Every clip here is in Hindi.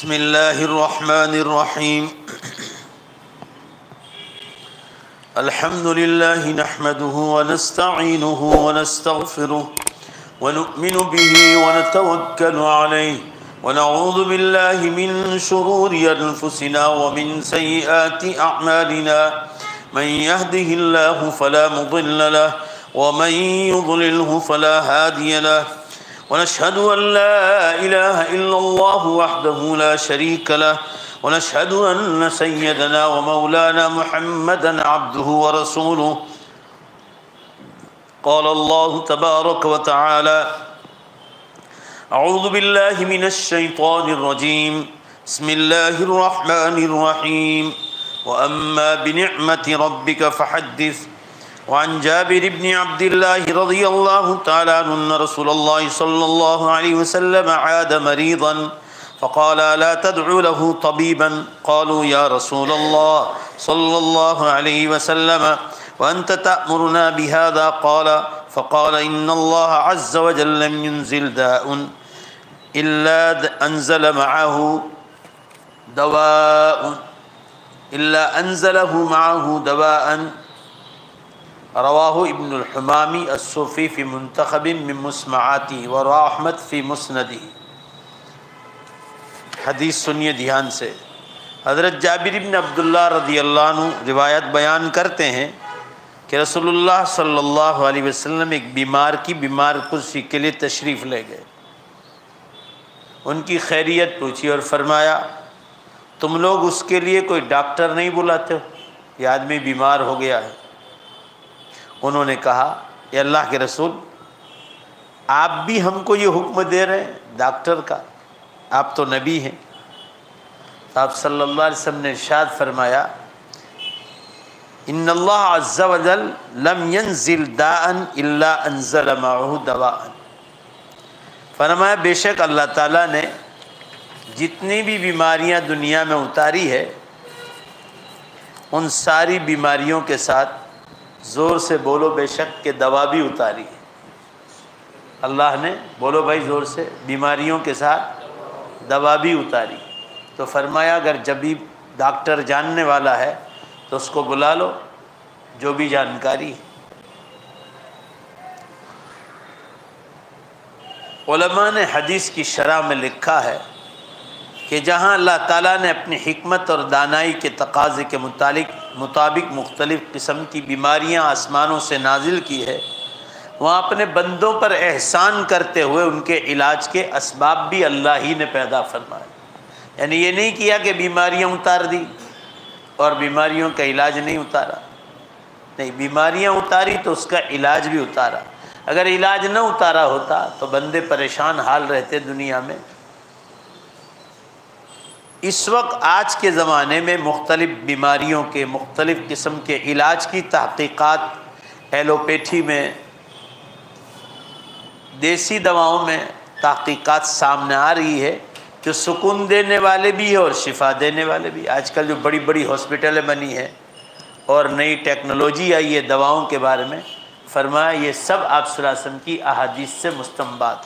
बिस्मिल्लाहिर्रहमानिर्रहीम। अल्हम्दुलिल्लाहि नहमदुहु व नस्तईनुहु व नस्तगफिरुहु व नु'मिनु बिही व नतवक्कलु अलैहि व नऊज़ु बिल्लाहि मिन शुरूरि अनफुसिना व मिन सय्यिआति अअमालिना। मन यहदिहिल्लाहु फला मुदिल्ल लहु व मन युद्लिल्हु फला हादिय लहु। वनशहदु अन ला इलाहा इल्लल्लाहु वहदहु ला शरीक लहु वनशहदु अन्न सय्यदना व मौलाना मुहम्मदन अब्दुहु व रसूलुहु। क़ाल अल्लाहु तबारक व तआला अऊज़ु बिल्लाहि मिनश शैतानिर रजीम। बिस्मिल्लाहिर रहमानिर रहीम। व अम्मा बिनिअमति रब्बिका फहद्दिस। वअन जाबिर इब्न अब्दिल्लाह रज़ियल्लाहु तआला अन्हु अन्न रसूलल्लाह सल्लल्लाहु अलैहि वसल्लम आद मरीज़न फ़क़ाल अला तदउ लहु तबीबन। क़ालू या रसूलल्लाह सल्लल्लाहु अलैहि वसल्लम व अंत तअमुरुना बिहाज़ा। क़ाल फ़क़ाल इन्नल्लाह अज़्ज़ व जल्ल लम युनज़िल दाअन इल्ला अंज़ल मअहु दवाअन। रवाहु इब्नुल हुमामी अस्सूफ़ी फ़ी मुंतख़बिन मिन मुस्मआती व रहमत फ़ी मुस्नदी। हदीस सुनिए ध्यान से। हज़रत जाबिर इब्न अब्दुल्लाह रज़ियल्लाहु अन्हु रिवायत बयान करते हैं कि रसूलुल्लाह सल्लल्लाहु अलैहि वसल्लम एक बीमार की बीमार कुर्सी के लिए तशरीफ़ ले गए। उनकी खैरियत पूछी और फरमाया, तुम लोग उसके लिए कोई डॉक्टर नहीं बुलाते हो, ये आदमी बीमार हो गया है। उन्होंने कहा, ये अल्लाह के रसूल, आप भी हमको ये हुक्म दे रहे हैं डॉक्टर का, आप तो नबी हैं। तो आप सल्लल्लाहु अलैहि वसल्लम ने इरशाद फरमाया, इन्नल्लाह अज़्ज़ व जल लम यंज़िल दाअन इल्ला अंज़ल मअहु दवाअन। फरमाया, बेशक अल्लाह ताला ने जितनी भी बीमारियां दुनिया में उतारी है, उन सारी बीमारियों के साथ, ज़ोर से बोलो बेशक, के दवा भी उतारी है। अल्लाह ने, बोलो भाई ज़ोर से, बीमारियों के साथ दवा भी उतारी। तो फरमाया, अगर जब भी डॉक्टर जानने वाला है तो उसको बुला लो, जो भी जानकारी है। उलमा ने हदीस की शरह में लिखा है कि जहाँ अल्लाह ताला ने अपनी हिकमत और दानाई के तकाज़े के मुताबिक मुख्तलिफ़ किस्म की बीमारियाँ आसमानों से नाजिल की है, वहाँ अपने बंदों पर एहसान करते हुए उनके इलाज के असबाब भी अल्लाह ही ने पैदा फरमाए। यानी ये नहीं किया कि बीमारियाँ उतार दी और बीमारियों का इलाज नहीं उतारा। नहीं, बीमारियाँ उतारी तो उसका इलाज भी उतारा। अगर इलाज न उतारा होता तो बंदे परेशान हाल रहते दुनिया में। इस वक्त आज के ज़माने में मुख्तलिफ़ बीमारियों के मुख्तलिफ़ किस्म के इलाज की तहक़ीक़ात एलोपैथी में, देसी दवाओं में तहक़ीक़ात सामने आ रही है, जो सुकून देने वाले भी है और शिफा देने वाले भी। आजकल जो बड़ी बड़ी हॉस्पिटलें बनी हैं और नई टेक्नोलॉजी आई है दवाओं के बारे में, फरमाया ये सब आप सल्लल्लाहु अलैहि वसल्लम की अहादीस से मुस्तंबात।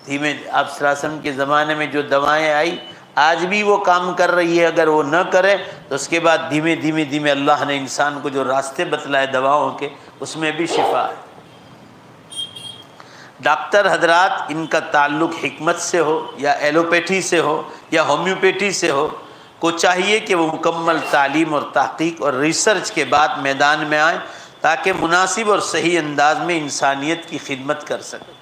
धीमे आप सल्लल्लाहु अलैहि वसल्लम के ज़माने में जो दवाएँ आई, आज भी वो काम कर रही है। अगर वो न करे तो उसके बाद धीमे धीमे अल्लाह ने इंसान को जो रास्ते बतलाए दवाओं के, उसमें भी शिफा है। डॉक्टर हजरात, इनका ताल्लुक़ हिकमत से हो या एलोपैथी से हो या होम्योपैथी से हो, को चाहिए कि वो मुकम्मल तालीम और तहक़ीक़ और रिसर्च के बाद मैदान में आए, ताकि मुनासिब और सही अंदाज में इंसानियत की खिदमत कर सके।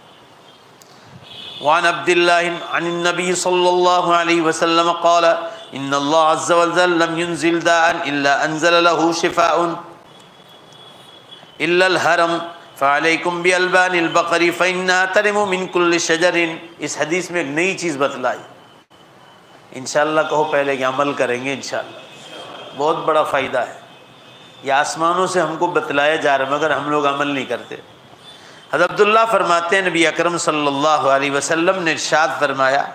वान अब्दुल्लाह अन नबी सल्लल्लाहु अलैहि वसल्लम क़ाल इन्नल्लाह अज़्ज़ व जल्ल लम युनज़िल दाअन इल्ला अंज़ल लहु शिफ़ाउन इल्लल हरम फ़अलैकुम बिअल्बानिल बक़री फ़इन्नहा तरिमु मिन कुल्लि शजरिन। इस हदीस में एक नई चीज़ बतलाई। इंशाअल्लाह कहो पहले कि अमल करेंगे इंशाअल्लाह। बहुत बड़ा फ़ायदा है। यह आसमानों से हमको बतलाया जा रहा है, मगर हम लोग अमल नहीं करते। हज़रत अब्दुल्लाह फरमाते हैं, नबी अकरम सल्लल्लाहु अलैहि वसल्लम ने इरशाद फरमाया,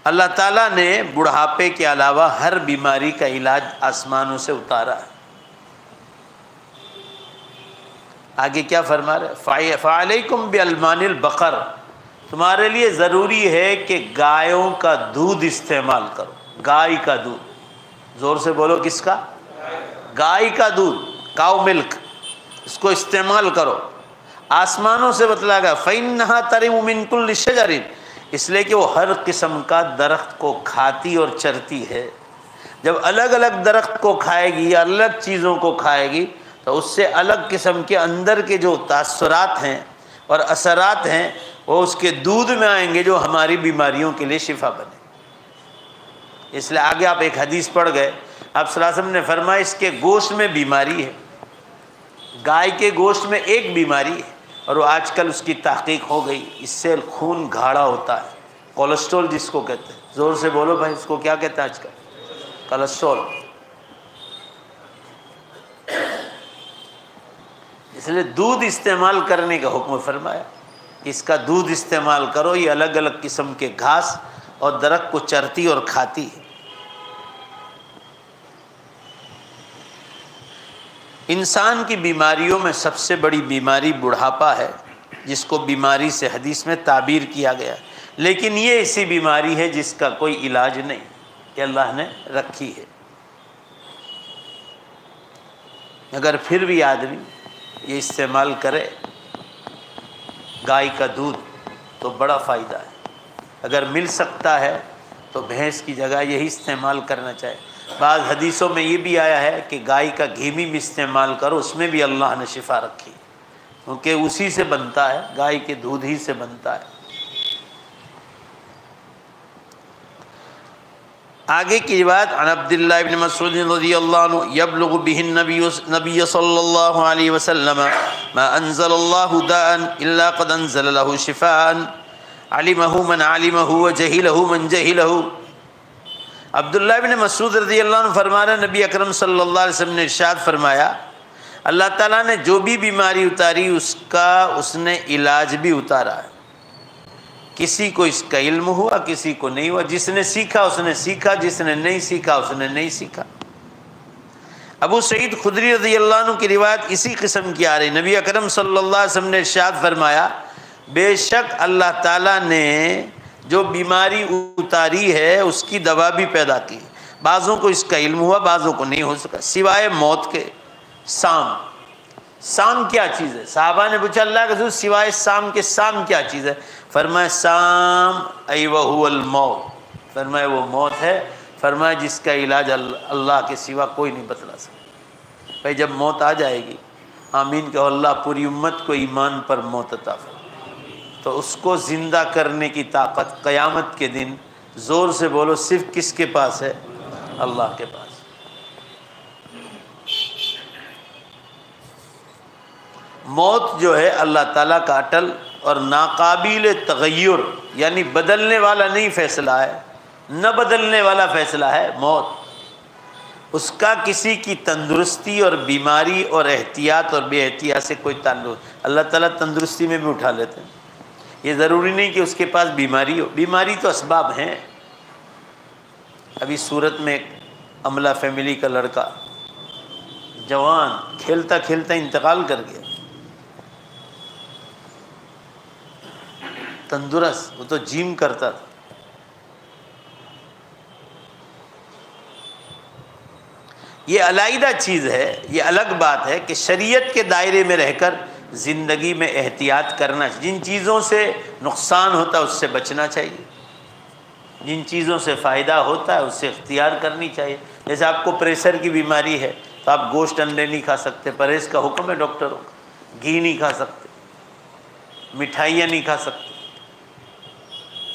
अल्लाह ताला ने बुढ़ापे के अलावा हर बीमारी का इलाज आसमानों से उतारा है। आगे क्या फरमा रहे, फ़अलैकुम बिअल्बानिल बक़र, तुम्हारे लिए ज़रूरी है कि गायों का दूध इस्तेमाल करो। गाय का दूध, ज़ोर से बोलो, किसका? गाय का दूध, काउ मिल्क, इसको इस्तेमाल करो। आसमानों से बतलाया गया फ़इन्नहा तरिमु मिन कुल्लि शजरिन, इसलिए कि वो हर किस्म का दरख्त को खाती और चरती है। जब अलग अलग दरख्त को खाएगी या अलग चीज़ों को खाएगी तो उससे अलग किस्म के अंदर के जो तासुरात हैं और असरात हैं वो उसके दूध में आएंगे, जो हमारी बीमारियों के लिए शिफा बने। इसलिए आगे आप एक हदीस पढ़ गए, आप सल्लल्लाहु अलैहि वसल्लम ने फरमाया इसके गोश्त में बीमारी है। गाय के गोश्त में एक बीमारी है और वो आजकल उसकी तहकीक हो गई, इससे खून गाढ़ा होता है, कोलेस्ट्रॉल जिसको कहते हैं। ज़ोर से बोलो भाई, इसको क्या कहते हैं आजकल? कोलेस्ट्रॉल। इसलिए दूध इस्तेमाल करने का हुक्म फरमाया, इसका दूध इस्तेमाल करो। ये अलग अलग किस्म के घास और दरख्त को चरती और खाती है। इंसान की बीमारियों में सबसे बड़ी बीमारी बुढ़ापा है, जिसको बीमारी से हदीस में ताबीर किया गया। लेकिन ये ऐसी बीमारी है जिसका कोई इलाज नहीं, ये अल्लाह ने रखी है। अगर फिर भी आदमी ये इस्तेमाल करे गाय का दूध तो बड़ा फ़ायदा है। अगर मिल सकता है तो भैंस की जगह यही इस्तेमाल करना चाहिए। बाद हदीसों में ये भी आया है कि गाय का घी भी इस्तेमाल करो, उसमें भी अल्लाह ने शिफा रखी, क्योंकि उसी से बनता है, गाय के दूध ही से बनता है। आगे की बात, अन अब्दुल्लाह इब्न मसऊद रज़ियल्लाहु अन्हु यबलुगु बिहिन नबी सल्लल्लाहु अलैहि वसल्लम मा अंज़लल्लाहु दाअन इल्ला क़द अंज़ल लहु शिफ़ाअन अलिमहु मन अलिमहु व जहिलहु मन जहिलहु। अब्दुल्ला इब्न मसऊद रज़ियल्लाहु अन्हु फरमा रहे, नबी अकरम सल्लल्लाहु अलैहि वसल्लम ने इरशाद फरमाया, अल्लाह ताला ने जो भी बीमारी उतारी उसका उसने इलाज भी उतारा है। किसी को इसका इल्म हुआ, किसी को नहीं हुआ। जिसने सीखा उसने सीखा, जिसने नहीं सीखा उसने नहीं सीखा। अबू सईद खुदरी रज़ियल्लाहु अन्हु की रिवायत इसी किस्म की आ रही। नबी अकरम सल्लल्लाहु अलैहि वसल्लम ने इरशाद फरमाया, बेशक अल्लाह ताला ने जो बीमारी उतारी है उसकी दवा भी पैदा की। बाज़ों को इसका इल्म हुआ, बाज़ों को नहीं हो सका, सिवाय मौत के। साम, साम क्या चीज़ है? साहबा ने पूछा, अल्लाह के रसूल सिवाय साम के साम क्या चीज़ है? फरमाया साम ऐ वहुवल मौत, फरमाया वो मौत है। फरमाया जिसका इलाज अल्लाह के सिवा कोई नहीं बतला सकता। भाई जब मौत आ जाएगी, आमीन कहो, अल्लाह पूरी उम्मत को ईमान पर मौत अता फरमाए, तो उसको ज़िंदा करने की ताकत क़यामत के दिन, ज़ोर से बोलो, सिर्फ किसके पास है? अल्लाह के पास। मौत जो है अल्लाह ताला का अटल और नाकाबिल तग़य्युर, यानी बदलने वाला नहीं फैसला है, न बदलने वाला फैसला है मौत। उसका किसी की तंदुरुस्ती और बीमारी और एहतियात और बेएहतियात से कोई ताल्लुक़। अल्लाह ताला तंदुरुस्ती में भी उठा लेते हैं। ये ज़रूरी नहीं कि उसके पास बीमारी हो, बीमारी तो असबाब हैं। अभी सूरत में एक अमला फैमिली का लड़का जवान खेलता खेलता इंतकाल कर गया, तंदुरुस्त, वो तो जिम करता था। ये अलग चीज़ है, ये अलग बात है कि शरीयत के दायरे में रहकर ज़िंदगी में एहतियात करना, जिन चीज़ों से नुकसान होता है उससे बचना चाहिए, जिन चीज़ों से फ़ायदा होता है उससे इख्तियार करनी चाहिए। जैसे आपको प्रेशर की बीमारी है तो आप गोश्त अंडे नहीं खा सकते, परहेज़ का हुक्म है डॉक्टरों का। घी नहीं खा सकते, मिठाइयाँ नहीं खा सकते,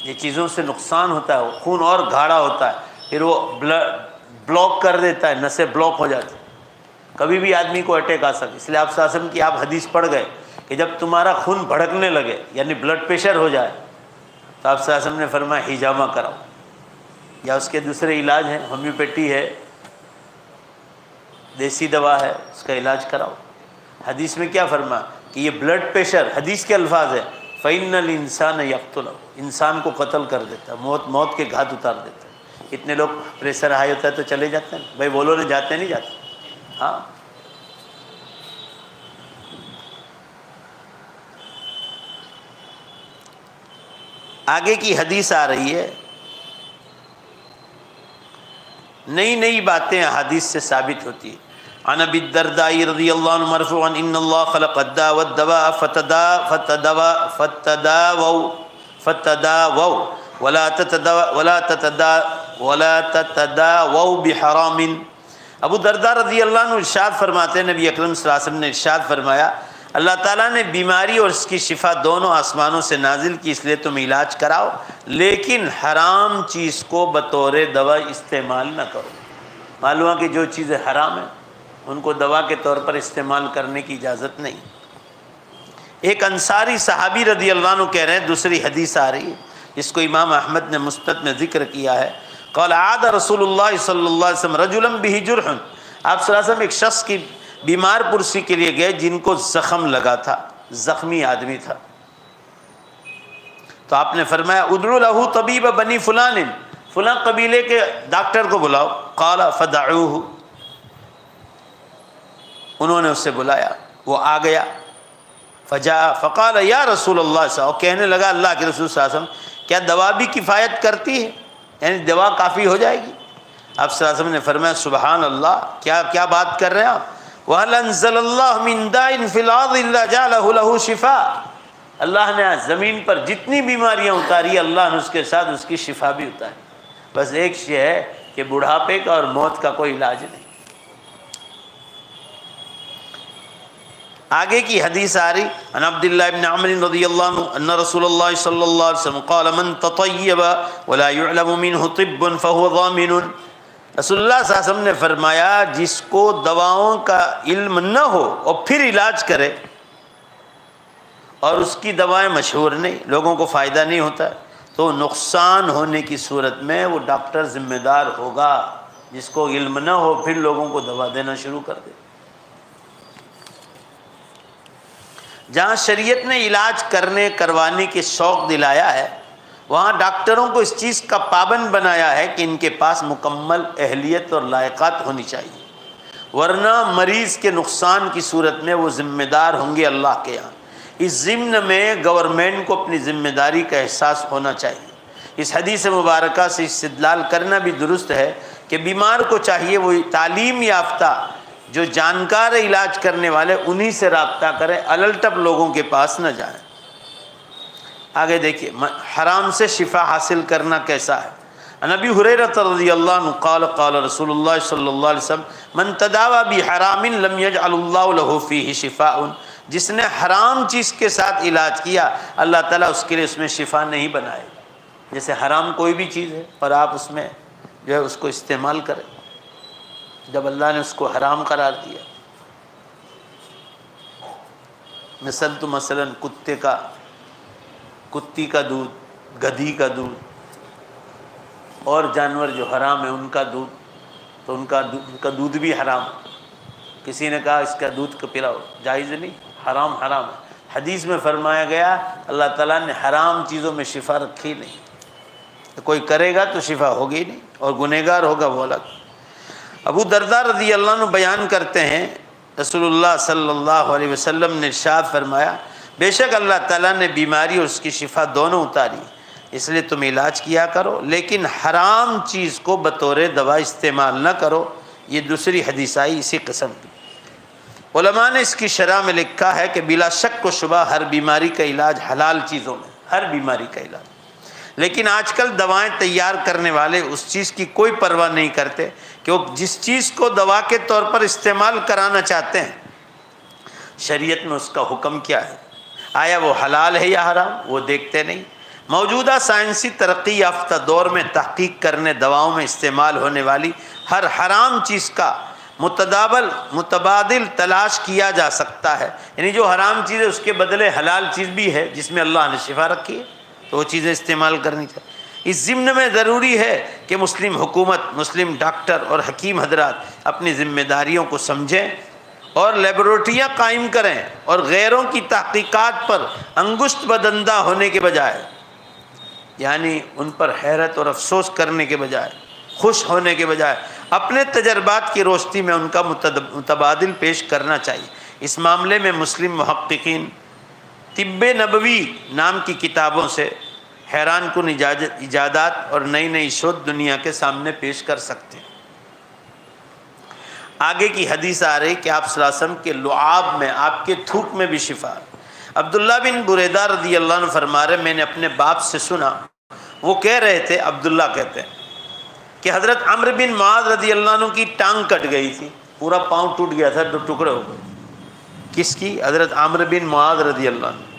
ये चीज़ों से नुकसान होता है, खून और गाढ़ा होता है, फिर वो ब्लॉक कर देता है, नसें ब्लॉक हो जाती है, कभी भी आदमी को अटैक आ सकता। इसलिए आप सासम की आप हदीस पढ़ गए कि जब तुम्हारा खून भड़कने लगे यानी ब्लड प्रेशर हो जाए तो आप सासम ने फरमाया हिजामा कराओ, या उसके दूसरे इलाज हैं, होम्योपैथी है, देसी दवा है, उसका इलाज कराओ। हदीस में क्या फरमा कि ये ब्लड प्रेशर, हदीस के अल्फाज है, फ़इन्नल इंसान यक़्तुलु, इंसान को कत्ल कर देता है, मौत के घात उतार देता है। इतने लोग प्रेशर हाई होता है तो चले जाते हैं, भाई बोलो ना, जाते नहीं जाते? हाँ, आगे की हदीस आ रही है, नई नई बातें हदीस से साबित होती है। अन अबी दरदा रज़ियल्लाहु अन्हु मरफ़ूअन इन्नल्लाह खलक़ अद्दा वद्दवा फतदावौ वला ततदावौ बिहरामिन। अबू दरदा रज़ियल्लाहु अन्हु इरशाद फरमाते हैं, नबी अकरम सल्लल्लाहु अलैहि वसल्लम ने इरशाद फरमाया, अल्लाह ताला ने बीमारी और इसकी शिफा दोनों आसमानों से नाजिल की, इसलिए तुम इलाज कराओ, लेकिन हराम चीज़ को बतौर दवा इस्तेमाल न करो। मालूम है कि जो चीज़ें हराम हैं उनको दवा के तौर पर इस्तेमाल करने की इजाज़त नहीं। एक अंसारी सहाबी रज़ियल्लाहु अन्हु कह रहे हैं, दूसरी हदीस आ रही है जिसको इमाम अहमद ने मुस्नद में ज़िक्र किया है, क़ाल आद रसूलुल्लाह सल्लल्लाहु अलैहि वसल्लम रजुलन बिही जुरहुन। आप सल्लल्लाहु अलैहि वसल्लम एक शख्स की बीमार पुरसी के लिए गए जिनको ज़ख़म लगा था, ज़ख्मी आदमी था। तो आपने फरमाया उदउ लहू तबीब बनी फुलानिन, फुला कबीले के डॉक्टर को बुलाओ। क़ाल फदऊहु, उन्होंने उससे बुलाया, वो आ गया। फजा फ़क़ाल या रसूलल्लाह, और कहने लगा अल्लाह के रसूल सल्लल्लाहु अलैहि वसल्लम, क्या दवा भी किफ़ायत करती है, यानी दवा काफ़ी हो जाएगी? आप सल्लल्लाहु अलैहि वसल्लम ने फरमाया सुबहान अल्लाह, क्या क्या बात कर रहे हैं आप। वहल अंज़लल्लाहु मिन दाइन फिल अर्ज़ि इल्ला जअलहु लहू शिफ़ा, अल्लाह ने ज़मीन पर जितनी बीमारियाँ उतारी अल्लाह ने उसके साथ उसकी शिफा भी उतारी। बस एक शे है कि बुढ़ापे का और मौत का कोई इलाज नहीं। आगे की हदीस आ रही, अन अब्दुल्लाह इब्न अम्र रज़ियल्लाहु अन्हु अन्ना रसूलुल्लाह सल्लल्लाहु अलैहि वसल्लम क़ाल मन ततय्यब वला युअलमु मिन्हु तिब्बुन फहुव ज़ामिनुन। रसूलुल्लाह सल्लल्लाहु अलैहि वसल्लम ने फरमाया, जिसको दवाओं का इल्म न हो और फिर इलाज करे और उसकी दवाएं मशहूर नहीं, लोगों को फ़ायदा नहीं होता, तो नुकसान होने की सूरत में वो डॉक्टर ज़िम्मेदार होगा। जिसको इल्म न हो फिर लोगों को दवा देना शुरू कर दे। जहाँ शरीयत ने इलाज करवाने के शौक़ दिलाया है, वहाँ डॉक्टरों को इस चीज़ का पाबंद बनाया है कि इनके पास मुकम्मल अहलियत और लायकात होनी चाहिए, वरना मरीज़ के नुकसान की सूरत में वो ज़िम्मेदार होंगे अल्लाह के यहाँ। इस ज़िम्न में गवर्नमेंट को अपनी ज़िम्मेदारी का एहसास होना चाहिए। इस हदीस मुबारका से इस्तिदलाल करना भी दुरुस्त है कि बीमार को चाहिए वो तालीम याफ्ता जो जानकार इलाज करने वाले उन्हीं से रब्ता करें, अलटप लोगों के पास न जाएं। आगे देखिए, हराम से शिफा हासिल करना कैसा है। नबी हुरैरा रज़ियल्लाहु अन्हु क़ाल क़ाल रसूलुल्लाह सल्लल्लाहु अलैहि वसल्लम मन तदावा बिहरामिन लम यजअलुल्लाहु लहू फीहि शिफ़ाउन। जिसने हराम चीज़ के साथ इलाज किया अल्लाह ताला उसके लिए उसमें शिफा नहीं बनाए। जैसे हराम कोई भी चीज़ है और आप उसमें जो है उसको इस्तेमाल करें, जब अल्लाह ने उसको हराम करार दिया, मिसल तो मसलन कुत्ती का दूध, गधी का दूध और जानवर जो हराम है उनका दूध, तो उनका दूध भी हराम। किसी ने कहा इसका दूध को पिलाओ, जायज़ नहीं, हराम हराम है। हदीस में फरमाया गया अल्लाह ताला ने हराम चीज़ों में शिफा रखी नहीं, तो कोई करेगा तो शिफा होगी नहीं और गुनहगार होगा वो अलग। अबू दरदा रज़ियल्लाहु अन्हु बयान करते हैं रसूलुल्लाह सल्लल्लाहु अलैहि वसल्लम ने इरशाद फरमाया, बेशक अल्लाह ताला ने बीमारी और उसकी शिफा दोनों उतारी, इसलिए तुम इलाज किया करो, लेकिन हराम चीज़ को बतौर दवा इस्तेमाल न करो। ये दूसरी हदीस आई इसी किस्म की। उलमा ने इसकी शरह में लिखा है कि बिला शक व शुबा हर बीमारी का इलाज हलाल चीज़ों में, हर बीमारी का इलाज। लेकिन आजकल दवाएं तैयार करने वाले उस चीज़ की कोई परवाह नहीं करते कि वो जिस चीज़ को दवा के तौर पर इस्तेमाल कराना चाहते हैं, शरीयत में उसका हुक्म क्या है, आया वो हलाल है या हराम, वो देखते नहीं। मौजूदा साइंसी तरक्की याफ्ता दौर में तहकीक करने दवाओं में इस्तेमाल होने वाली हर हराम चीज़ का मुतबादिल तलाश किया जा सकता है, यानी जो हराम चीज़ है उसके बदले हलाल चीज़ भी है जिसमें अल्लाह ने शिफा रखी है, तो वो चीज़ें इस्तेमाल करनी चाहिए। इस ज़िम्न में ज़रूरी है कि मुस्लिम हुकूमत, मुस्लिम डॉक्टर और हकीम हजरात अपनी ज़िम्मेदारियों को समझें और लेबोरेटरियाँ कायम करें और गैरों की तहकीकात पर अंगुश्त बदंदा होने के बजाय, यानी उन पर हैरत और अफसोस करने के बजाय, खुश होने के बजाय अपने तजर्बात की रोशनी में उनका मुतबादिल पेश करना चाहिए। इस मामले में मुस्लिम मुहक्किकीन तिब्बे नबवी नाम की किताबों से हैरान कुन इजादात और नई नई शोध दुनिया के सामने पेश कर सकते हैं। आगे की हदीस आ रही कि आप सल्लल्लाहु अलैहि वसल्लम के लुआब में, आपके थूक में भी शिफा। अब्दुल्ला बिन बुरैदा रज़ी अल्लाह अन्हु फरमा रहे, मैंने अपने बाप से सुना, वो कह रहे थे, अब्दुल्ला कहते हैं कि हज़रत अम्र बिन मुआज़ रज़ी अल्लाह अन्हु की टांग कट गई थी, पूरा पाँव टूट गया था, 2 टुकड़े हो गए। किसकी? हज़रत अम्र बिन मुआज़ रज़ी अल्लाह अन्हु।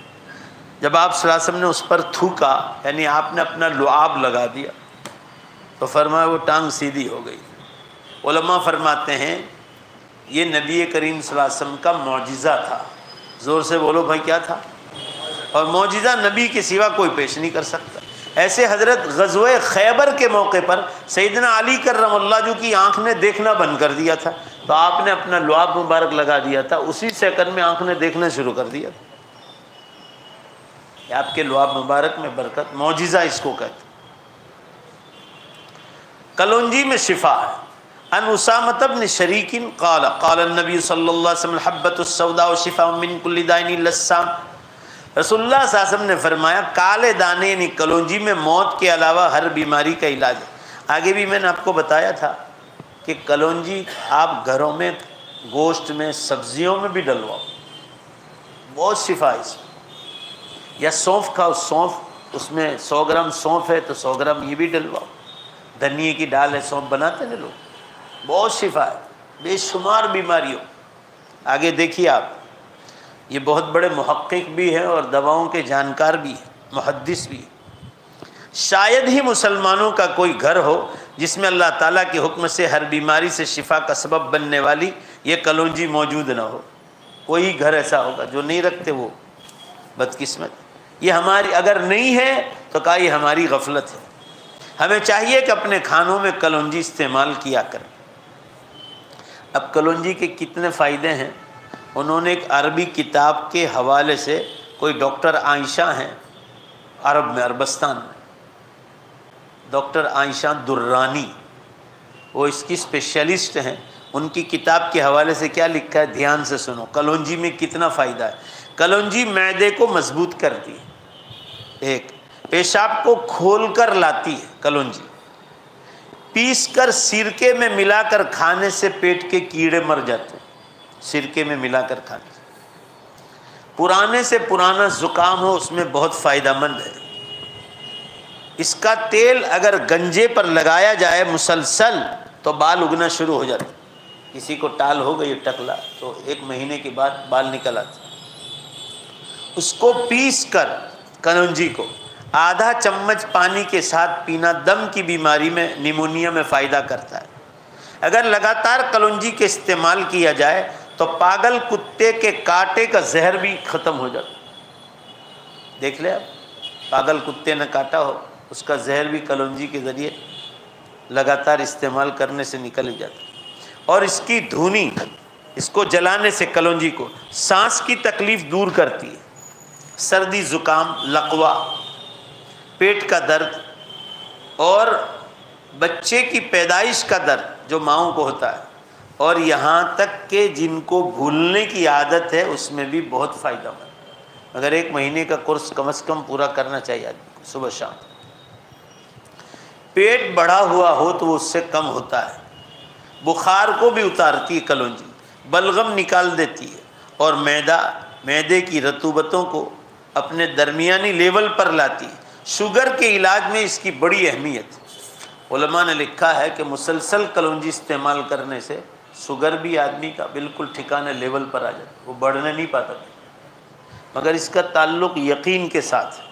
जब आप सल्लल्लाहु अलैहि वसल्लम ने उस पर थूका, यानी आपने अपना लुआब लगा दिया, तो फरमाया वो टांग सीधी हो गई। उलमा फरमाते हैं ये नबी करीम सल्लल्लाहु अलैहि वसल्लम का मौजिज़ा था। ज़ोर से बोलो भाई, क्या था? और मौजिज़ा नबी के सिवा कोई पेश नहीं कर सकता। ऐसे हज़रत ग़ज़वे खैबर के मौके पर सैयदना अली कर्रमल्लाहु की आँख ने देखना बंद कर दिया था, तो आपने अपना लुआब मुबारक लगा दिया था, उसी सेकंड में आँख ने देखना शुरू कर दिया था। आपके लुआब मुबारक में बरकत, मौजिज़ा इसको कहते। कलौंजी में शिफा है। अन उसामत बिन शरीकिन क़ाल क़ाल नबी सल्लल्लाहु अलैहि वसल्लम हब्बतुस सौदा व शिफा मिन कुल्लि दाइन इल्ला अस्साम। रसूलुल्लाह सल्लल्लाहु अलैहि वसल्लम ने फरमाया काले दाने यानी कलौंजी में मौत के अलावा हर बीमारी का इलाज है। आगे भी मैंने आपको बताया था कि कलौंजी आप घरों में, गोश्त में, सब्जियों में भी डलवाओ, बहुत शिफा है इसमें। या सौंफ खाओ, सौंफ, उसमें 100 ग्राम सौंफ है तो 100 ग्राम ये भी डलवाओ। धनिए की डाल है, सौंफ बनाते हैं लोग, बहुत शिफा है बेशुमार बीमारियों। आगे देखिए आप, ये बहुत बड़े मुहक्किक भी हैं और दवाओं के जानकार भी हैं, मुहद्दिस भी हैं। शायद ही मुसलमानों का कोई घर हो जिसमें अल्लाह ताला के हुक्म से हर बीमारी से शिफा का सबब बनने वाली ये कलौंजी मौजूद ना हो। कोई घर ऐसा होगा जो नहीं रखते, वो बदकिस्मत। ये हमारी अगर नहीं है तो कहा ये हमारी गफलत है। हमें चाहिए कि अपने खानों में कलौंजी इस्तेमाल किया करें। अब कलौंजी के कितने फ़ायदे हैं, उन्होंने एक अरबी किताब के हवाले से, कोई डॉक्टर आयशा हैं अरब में, अरबस्तान में, डॉक्टर आयशा दुर्रानी, वो इसकी स्पेशलिस्ट हैं। उनकी किताब के हवाले से क्या लिखा है, ध्यान से सुनो। कलौंजी में कितना फ़ायदा है। कलौंजी मैदे को मजबूत करती है, एक पेशाब को खोल कर लाती है कलौंजी, पीस कर सिरके में मिलाकर खाने से पेट के कीड़े मर जाते हैं, सिरके में मिलाकर खाने से। पुराने से पुराना ज़ुकाम हो उसमें बहुत फ़ायदेमंद है। इसका तेल अगर गंजे पर लगाया जाए मुसलसल तो बाल उगना शुरू हो जाते। किसी को टाल हो गई टकला तो 1 महीने के बाद बाल निकल आते। उसको पीस कर कलौंजी को आधा चम्मच पानी के साथ पीना दम की बीमारी में, निमोनिया में फ़ायदा करता है। अगर लगातार कलौंजी के इस्तेमाल किया जाए तो पागल कुत्ते के कांटे का जहर भी ख़त्म हो जाता। देख ले आप, पागल कुत्ते ने काटा हो उसका जहर भी कलौंजी के ज़रिए लगातार इस्तेमाल करने से निकल ही जाता। और इसकी धुनी, इसको जलाने से कलौंजी को सांस की तकलीफ़ दूर करती है। सर्दी, ज़ुकाम, लकवा, पेट का दर्द और बच्चे की पैदाइश का दर्द जो माँओं को होता है, और यहाँ तक कि जिनको भूलने की आदत है उसमें भी बहुत फ़ायदेमंद। अगर 1 महीने का कोर्स कम से कम पूरा करना चाहिए आदमी को, सुबह शाम। पेट बढ़ा हुआ हो तो वो उससे कम होता है। बुखार को भी उतारती है कलौंजी, बलगम निकाल देती है और मैदे की रतूबतों को अपने दरमियानी लेवल पर लाती है। शुगर के इलाज में इसकी बड़ी अहमियत है। उलमा ने लिखा है कि मुसलसल कलौंजी इस्तेमाल करने से शुगर भी आदमी का बिल्कुल ठिकाने लेवल पर आ जाता, वो बढ़ने नहीं पाता। मगर इसका ताल्लुक़ यकीन के साथ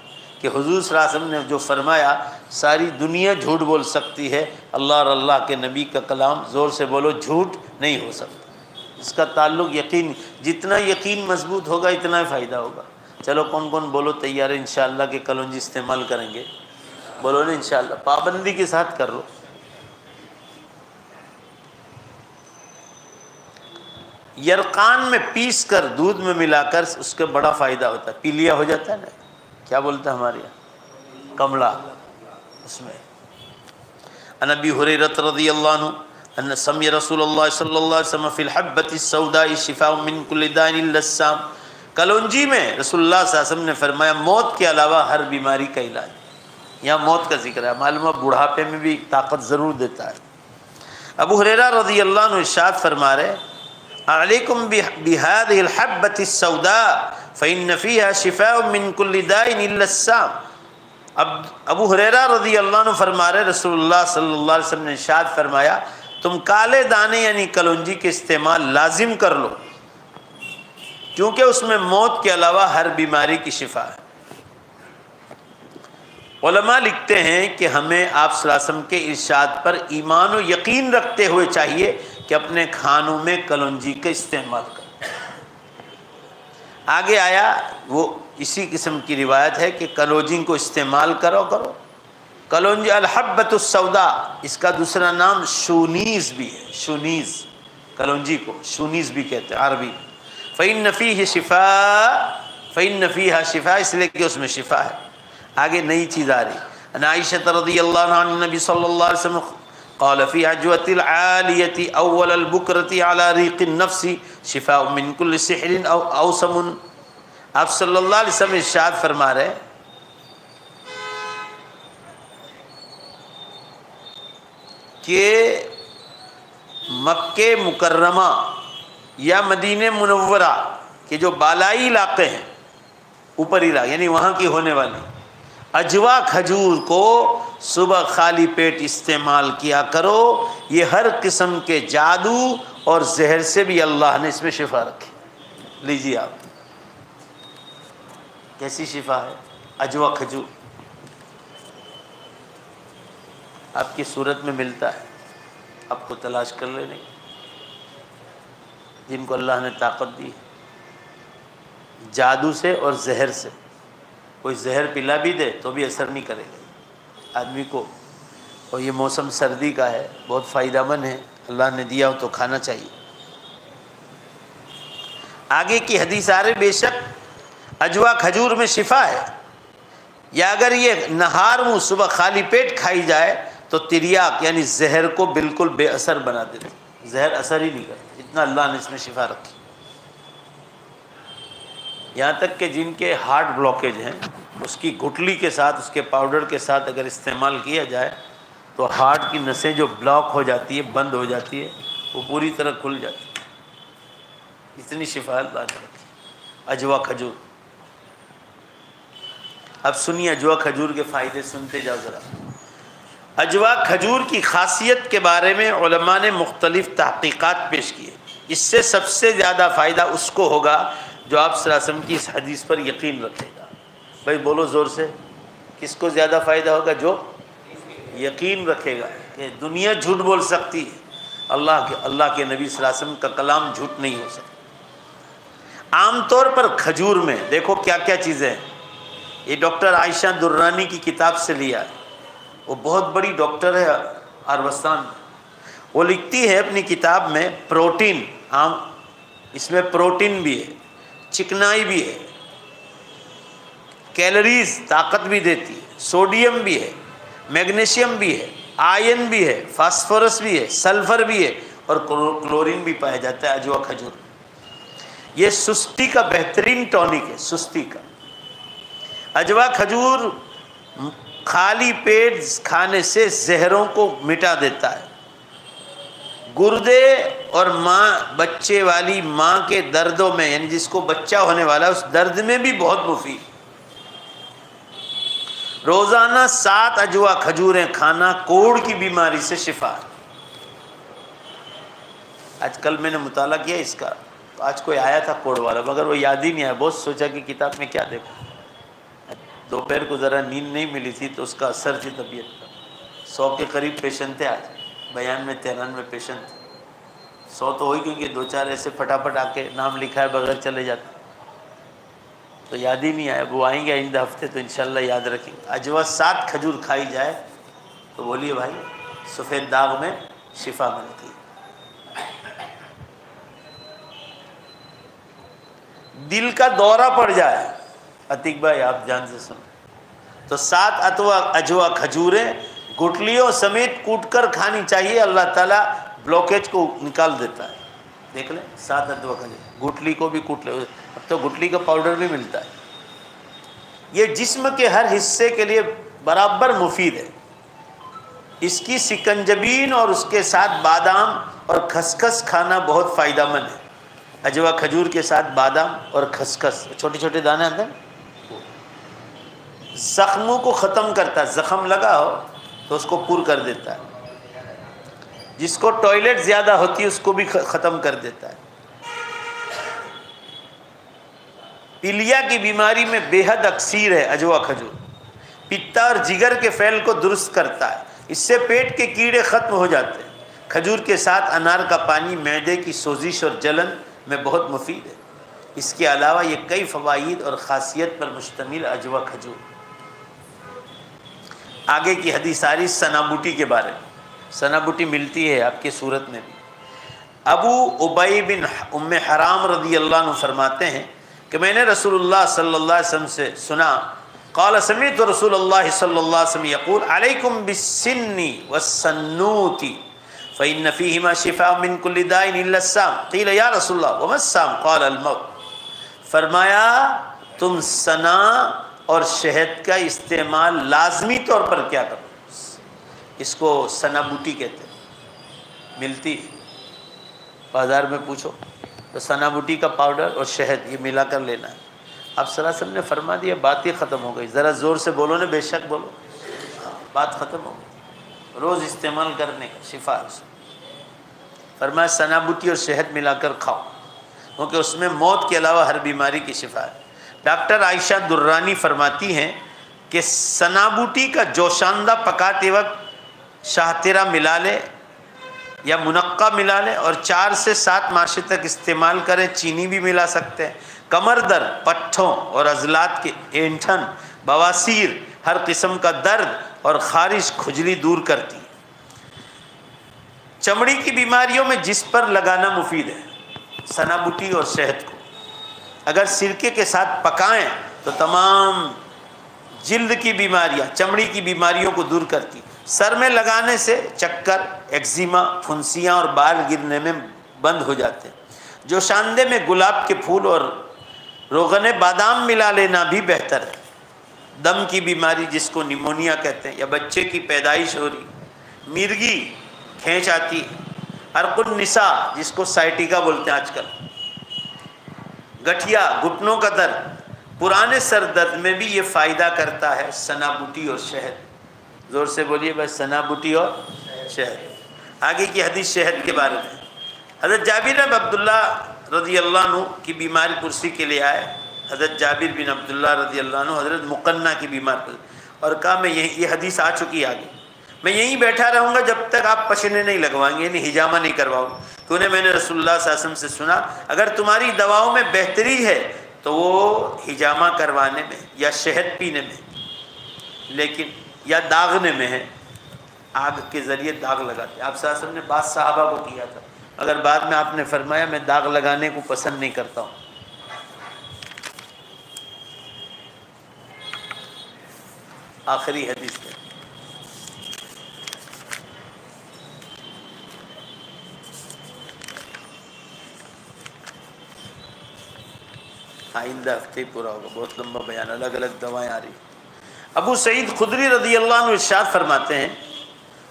कि हुज़ूर सल्लल्लाहु अलैहि वसल्लम ने जो फरमाया, सारी दुनिया झूठ बोल सकती है, अल्लाह और अल्लाह के नबी का कलाम ज़ोर से बोलो झूठ नहीं हो सकता। इसका ताल्लुक़ यकीन, जितना यकीन मजबूत होगा इतना ही फ़ायदा होगा। चलो कौन कौन बोलो तैयार है इंशाअल्लाह के कलौंजी इस्तेमाल करेंगे? बोलो ना इंशाअल्लाह, पाबंदी के साथ कर लो। यरकान में पीस कर दूध में मिलाकर उसके बड़ा फ़ायदा होता है। पीलिया हो जाता है ना, क्या बोलते हैं हमारे यहाँ, कमला, उसमें। अनबी हुरैरत रज़ियल्लाहु अन्हु अन्न समी रसूलुल्लाह सल्लल्लाहु अलैहि वसल्लम फिल हब्बति सौदाई शिफाउ मिन कुल्लि दाइन इल्ला अस्साम। कलौंजी में रसूलुल्लाह सल्लल्लाहु अलैहि वसल्लम ने फरमाया मौत के अलावा हर बीमारी का इलाज। यहाँ मौत का जिक्र है, मालूम है बुढ़ापे में भी ताकत ज़रूर देता है। अबू हुरैरा रज़ियल्लाहु अन्हु इरशाद फरमा रहे, अलैकुम बिहादिहिल हब्बति सौदा फ़इन्न फ़ीहा शिफ़ाउन मिन कुल्लि दाइन इल्ला अस्साम। अब अबू हुरैरा रज़ियल्लाहु अन्हु फरमा रहे, रसूलुल्लाह सल्लल्लाहु अलैहि वसल्लम ने इरशाद फरमाया, तुम काले दाने यानी कलौंजी के इस्तेमाल लाजिम कर लो, क्योंकि उसमें मौत के अलावा हर बीमारी की शिफा है। उलमा लिखते हैं कि हमें आप सल्लल्लाहु अलैहि वसल्लम के इरशाद पर ईमान और यकीन रखते हुए चाहिए कि अपने खानों में कलौंजी का इस्तेमाल करें। आगे आया वो इसी किस्म की रिवायत है कि कलौंजी को इस्तेमाल करो। कलौंजी अल-हब्बतुस सौदा, इसका दूसरा नाम शूनीज़ भी है। शूनीज़, कलौंजी को शूनीज़ भी कहते हैं अरबी। फ़इन्न फ़ीही शिफ़ा, फ़इन्न फ़ीहा शिफ़ा, इसलिए कि उसमें शिफ़ा है। आगे नई चीज़ आ रही। अन आयशा रज़ियल्लाहु अन्हा नबी सल्लल्लाहु अलैहि वसल्लम क़ाल फ़ी अज्वतिल आलियति अव्वलल बुकरति अला रीक़िन नफ्सी शिफ़ाउन मिन कुल्लि सिहरिन औ औसमुन। आप सल्लल्लाहु अलैहि वसल्लम इरशाद फरमा रहे कि मक्के मुकर्रमा या मदीने मुनव्वरा के जो बालाई इलाके हैं, ऊपरी इलाके यानी वहाँ की होने वाली अजवा खजूर को सुबह खाली पेट इस्तेमाल किया करो। ये हर किस्म के जादू और जहर से भी अल्लाह ने इसमें शिफा रखी। लीजिए आप, कैसी शिफा है अजवा खजूर, आपकी सूरत में मिलता है, आपको तलाश कर लेने, जिनको अल्लाह ने ताकत दी जादू से और जहर से। कोई जहर पिला भी दे तो भी असर नहीं करेगा आदमी को। और ये मौसम सर्दी का है, बहुत फ़ायदेमंद है, अल्लाह ने दिया हो तो खाना चाहिए। आगे की हदीस आ रही, बेशक अजवा खजूर में शिफा है, या अगर ये नहार मुँह सुबह खाली पेट खाई जाए तो तिरियाक यानी जहर को बिल्कुल बेअसर बना देती, जहर असर ही नहीं करता। इतना अल्लाह ने इसमें शिफा रखी। यहाँ तक कि जिनके हार्ट ब्लॉकेज हैं, उसकी गुठली के साथ, उसके पाउडर के साथ अगर इस्तेमाल किया जाए तो हार्ट की नसें जो ब्लॉक हो जाती है, बंद हो जाती है, वो पूरी तरह खुल जाती है। इतनी शिफा अल्लाह ने रखी अजवा खजूर। अब सुनिए अजवा खजूर के फ़ायदे, सुनते जाओ ज़रा। अजवा खजूर की खासियत के बारे में उलमा ने मुख्तलिफ तहक़ीक़ात पेश किए। इससे सबसे ज़्यादा फ़ायदा उसको होगा जो आप सल्लल्लाहु अलैहि वसल्लम की इस हदीस पर यकीन रखेगा। भाई बोलो ज़ोर से, किसको ज़्यादा फ़ायदा होगा? जो यकीन रखेगा कि दुनिया झूठ बोल सकती है, अल्लाह के नबी सल्लल्लाहु अलैहि वसल्लम का कलाम झूठ नहीं हो सकता। आम तौर पर खजूर में देखो क्या क्या चीज़ें हैं। ये डॉक्टर आयशा दुर्रानी की किताब से लिया है, वो बहुत बड़ी डॉक्टर है अरबस्तान। वो लिखती है अपनी किताब में, प्रोटीन आम, इसमें प्रोटीन भी है, चिकनाई भी है, कैलोरीज ताकत भी देती है, सोडियम भी है, मैग्नीशियम भी है, आयरन भी है, फास्फोरस भी है, सल्फर भी है और क्लोरीन भी पाया जाता है अजवा खजूर। ये सुस्ती का बेहतरीन टॉनिक है, सुस्ती का। अजवा खजूर खाली पेट खाने से जहरों को मिटा देता है। गुर्दे और माँ, बच्चे वाली माँ के दर्दों में, यानी जिसको बच्चा होने वाला है उस दर्द में भी बहुत मुफीद। रोज़ाना 7 अजवा खजूरें खाना कोढ़ की बीमारी से शिफा है। आज कल मैंने मुताला किया इसका, तो आज कोई आया था कोढ़ वाला, मगर वो याद ही नहीं आया। बहुत सोचा कि किताब में क्या देखा। दोपहर को ज़रा नींद नहीं मिली थी तो उसका असर थी तबीयत का। 100 के करीब पेशेंट थे आज, बयान में 93 पेशेंट थे। 100 तो हो ही, क्योंकि 2-4 ऐसे फटाफट आके नाम लिखा है बगैर चले जाते, तो याद ही नहीं आया। वो आएंगे आइंदा हफ्ते तो इंशाल्लाह याद रखेंगे। अजवा 7 खजूर खाई जाए तो बोलिए भाई सफ़ेद दाग में शिफा मिलती है। दिल का दौरा पड़ जाए, अतीक भाई आप जान से सुन, तो 7 अजवा खजूरें गुठलियों समेत कूटकर खानी चाहिए। अल्लाह ताला ब्लॉकेज को निकाल देता है। देख लें, 7 अजवा खजूर, गुठली को भी कूट ले। अब तो गुठली का पाउडर भी मिलता है। ये जिस्म के हर हिस्से के लिए बराबर मुफीद है। इसकी सिकंजबीन और उसके साथ बादाम और खसखस खाना बहुत फ़ायदेमंद है। अजवा खजूर के साथ बादाम और खसखस, छोटे छोटे दाने आते हैं, ज़ख्मों को ख़त्म करता है। ज़ख्म लगा हो तो उसको पूर कर देता है। जिसको टॉयलेट ज़्यादा होती है उसको भी ख़त्म कर देता है। पीलिया की बीमारी में बेहद अक्सीर है अजवा खजूर। पित्ता और जिगर के फैल को दुरुस्त करता है। इससे पेट के कीड़े ख़त्म हो जाते हैं। खजूर के साथ अनार का पानी मैदे की सोजिश और जलन में बहुत मुफीद है। इसके अलावा ये कई फ़वाइद और ख़ासियत पर मुश्तमिल अजवा खजूर। आगे की हदीस आ रही सनाबूटी के बारे में। सनाबूटी मिलती है आपके सूरत में भी। अबू उबई बिन उम्मे हराम रज़ी अल्लाह अन्हु फरमाते हैं कि मैंने रसूलुल्लाह सल्लल्लाहु अलैहि वसल्लम से सुना, क़ाल समीअतु रसूलुल्लाह सल्लल्लाहु अलैहि वसल्लम यक़ूल अलैकुम बिस्सिन्नी वस्सन्नूती फ़इन्न फ़ीहिमा शिफ़ाअ मिन कुल्लि दाइन इल्ला अस्साम। क़ील या रसूलल्लाह वमस्साम? क़ाल अल-मौत। फरमाया तुम सना और शहद का इस्तेमाल लाजमी तौर पर क्या करो। इसको सनाबूटी कहते हैं। मिलती बाज़ार में पूछो तो सनाबूटी का पाउडर और शहद ये मिला कर लेना है। अब सल्लल्लाहु अलैहि वसल्लम ने फरमा दिया, बात ही ख़त्म हो गई। ज़रा ज़ोर से बोलो ना, बेशक बोलो, बात ख़त्म हो गई। रोज़ इस्तेमाल करने का शिफा है। फरमाया सनाबूटी और शहद मिलाकर खाओ क्योंकि उसमें मौत के अलावा हर बीमारी की शिफा है। डॉक्टर आयशा दुर्रानी फरमाती हैं कि सनाबूटी का जोशांदा पकाते वक्त शाहतेरा मिला ले या मुनक्का मिला लें और 4 से 7 माशे तक इस्तेमाल करें। चीनी भी मिला सकते हैं। कमर दर्द, पट्ठों और अजलात के ऐंठन, बवासीर, हर किस्म का दर्द और खारिश, खुजली दूर करती है। चमड़ी की बीमारियों में जिस पर लगाना मुफीद है सनाबूटी और शहद को। अगर सिरके के साथ पकाएं तो तमाम जिल्द की बीमारियां, चमड़ी की बीमारियों को दूर करती। सर में लगाने से चक्कर, एक्जिमा, फुंसियाँ और बाल गिरने में बंद हो जाते हैं। जोशांदे में गुलाब के फूल और रोगन बादाम मिला लेना भी बेहतर है। दम की बीमारी जिसको निमोनिया कहते हैं या बच्चे की पैदाइश हो रही, मिर्गी, खींच आती है, अर्कुन निसा जिसको साइटिका बोलते हैं आजकल, गठिया, घुटनों का दर्द, पुराने सर दर्द में भी ये फ़ायदा करता है सनाबूटी और शहद। ज़ोर से बोलिए बस, सनाबूटी और शहद। आगे की हदीस शहद के बारे में। हज़रत जाबिर बिन अब्दुल्ला रज़ी अल्लाह अन्हु की बीमारी कुर्सी के लिए आए। हज़रत जाबिर बिन अब्दुल्ला रज़ी अल्लाह अन्हु हज़रत मुकन्ना की बीमार और कहा मैं ये हदीस आ चुकी है आगे, मैं यहीं बैठा रहूँगा जब तक आप पसीने नहीं लगवाएंगे, यानी हिजामा नहीं करवाओगे। तो उन्हें मैंने रसूलुल्लाह सल्लल्लाहु अलैहि वसल्लम से सुना अगर तुम्हारी दवाओं में बेहतरी है तो वो हिजामा करवाने में या शहद पीने में, लेकिन या दागने में है। आग के ज़रिए दाग लगाते। आप सल्लल्लाहु अलैहि वसल्लम ने बात सहाबा को किया था, अगर बाद में आपने फरमाया मैं दाग लगाने को पसंद नहीं करता हूँ। आखिरी हदीस है। आइंदा हफ्ते पूरा होगा, बहुत लंबा बयान, अलग अलग दवाएं आ रही। अबू सईद खुदरी रज़ी अल्लाह अन्हु इरशाद फरमाते हैं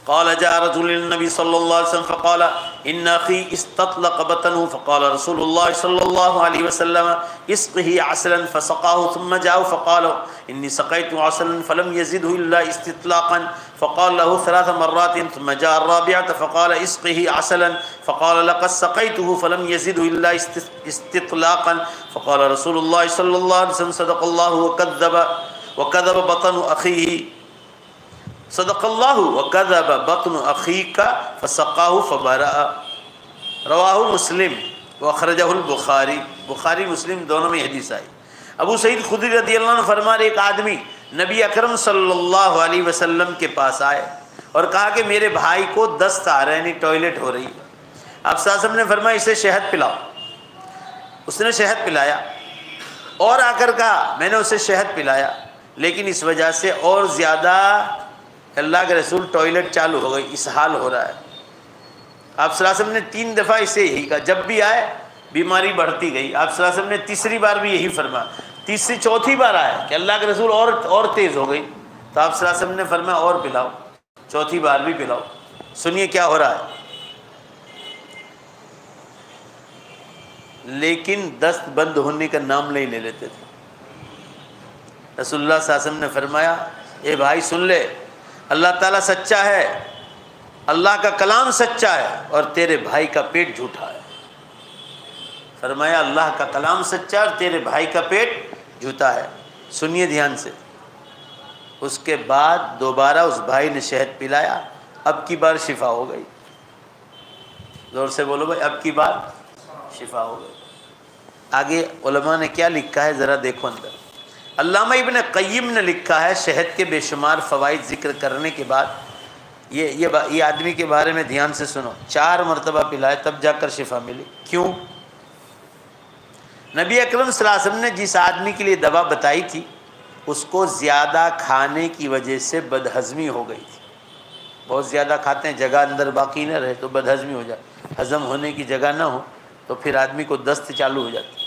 क़ाल जा रजुलुन नबी सल्लल्लाहु अलैहि वसल्लम फ़क़ाल इन्न अख़ी इस्ततलक़ बतनहु फ़क़ाल रसूलुल्लाह सल्लल्लाहु अलैहि वसल्लम इस्क़िही असलन फ़सक़ाहु थुम्मा जाअ फ़क़ाल इन्नी सक़ैतु असलन फ़लम यज़िदहु इल्ला इस्तितलाक़न फ़क़ाल लहु थलाथ मर्रातिन थुम्मा जाअ अर्राबिअत फ़क़ाल इस्क़िही असलन फ़क़ाल लक़द सक़ैतुहु फ़लम यज़िदहु इल्ला इस्तितलाक़न फ़क़ाल रसूलुल्लाह सल्लल्लाहु अलैहि वसल्लम सदक़ल्लाहु वकज़ब बतनु अख़ीही सदक़ल्लाहु वकज़ब बतनु अख़ीका फ़सक़ाहु फ़बरअ। रवाहु मुस्लिम व अख़रजहुल बुख़ारी। बुख़ारी मुस्लिम दोनों में हदीस आई। अबू सईद खुदरी रज़ी अल्लाह अन्हु फरमा रहे एक आदमी नबी अकरम सल्लल्लाहु अलैहि वसल्लम के पास आए और कहा कि मेरे भाई को दस्त आ रहे, यानी टॉयलेट हो रही है। आप साहब ने फरमाया इसे शहद पिलाओ। उसने शहद पिलाया और आकर कहा मैंने उसे शहद पिलाया, लेकिन इस वजह से और ज़्यादा अल्लाह के रसूल टॉयलेट चालू हो गई, इसहाल हो रहा है। आप सल्लल्लाहु अलैहि वसल्लम ने 3 दफ़ा इसे यही कहा, जब भी आए बीमारी बढ़ती गई। आप सल्लल्लाहु अलैहि वसल्लम ने तीसरी बार भी यही फरमाया, तीसरी चौथी बार आया कि अल्लाह के रसूल और तेज़ हो गई, तो आप सल्लल्लाहु अलैहि वसल्लम ने फरमाया और पिलाओ, चौथी बार भी पिलाओ। सुनिए क्या हो रहा है। लेकिन दस्त बंद होने का नाम नहीं ले लेते थे। रसूलुल्लाह सल्लल्लाहु अलैहि वसल्लम ने फरमाया, ए भाई सुन ले, अल्लाह ताला सच्चा है, अल्लाह का कलाम सच्चा है और तेरे भाई का पेट झूठा है। फरमाया अल्लाह का कलाम सच्चा और तेरे भाई का पेट झूठा है। सुनिए ध्यान से। उसके बाद दोबारा उस भाई ने शहद पिलाया, अब की बार शिफा हो गई। जोर से बोलो भाई, अब की बार शिफा हो गई। आगे उलमा ने क्या लिखा है ज़रा देखो अंदर। अल्लामा इब्न क़य्यिम ने लिखा है, शहद के बेशुमार फ़वाइद ज़िक्र करने के बाद ये आदमी के बारे में ध्यान से सुनो, 4 मरतबा पिलाए तब जाकर शिफा मिली। क्यों? नबी अकरम सल्लल्लाहु अलैहि वसल्लम ने जिस आदमी के लिए दवा बताई थी उसको ज़्यादा खाने की वजह से बदहज़मी हो गई थी। बहुत ज़्यादा खाते हैं, जगह अंदर बाकी न रहे तो बदहज़मी हो जाए, हज़म होने की जगह ना हो तो फिर आदमी को दस्त चालू हो जाती।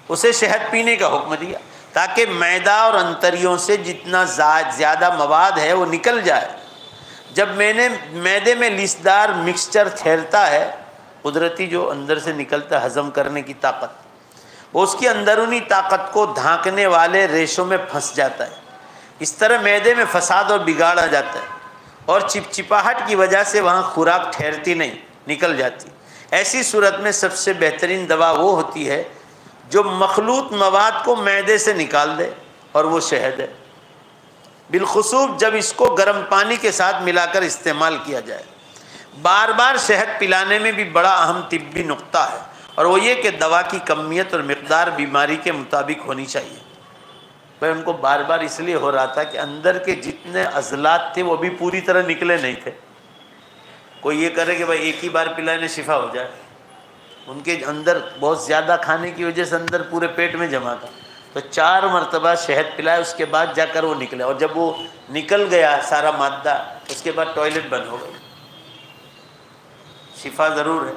उसे शहद पीने का हुक्म दिया ताकि मैदा और अंतरियों से जितना ज़्यादा मवाद है वो निकल जाए। जब मैदे में लिसदार मिक्सचर ठहरता है, कुदरती जो अंदर से निकलता है हज़म करने की ताकत, वो उसकी अंदरूनी ताकत को ढांकने वाले रेशों में फंस जाता है। इस तरह मैदे में फसाद और बिगाड़ आ जाता है और चिपचिपाहट की वजह से वहाँ खुराक ठहरती नहीं, निकल जाती। ऐसी सूरत में सबसे बेहतरीन दवा वो होती है जो मखलूत मवाद को मैदे से निकाल दे, और वो शहद है। बिलखुसूस जब इसको गर्म पानी के साथ मिलाकर इस्तेमाल किया जाए। बार बार शहद पिलाने में भी बड़ा अहम तिब्बी नुक्ता है, और वो ये कि दवा की कमियत और मिकदार बीमारी के मुताबिक होनी चाहिए। भाई उनको बार बार इसलिए हो रहा था कि अंदर के जितने अज़लात थे वो भी पूरी तरह निकले नहीं थे। कोई ये करे कि भाई एक ही बार पिलाने शिफा हो जाए, उनके अंदर बहुत ज़्यादा खाने की वजह से अंदर पूरे पेट में जमा था। तो 4 मरतबा शहद पिलाया, उसके बाद जाकर वो निकला, और जब वो निकल गया सारा मादा, उसके बाद टॉयलेट बंद हो गई। शिफा ज़रूर है।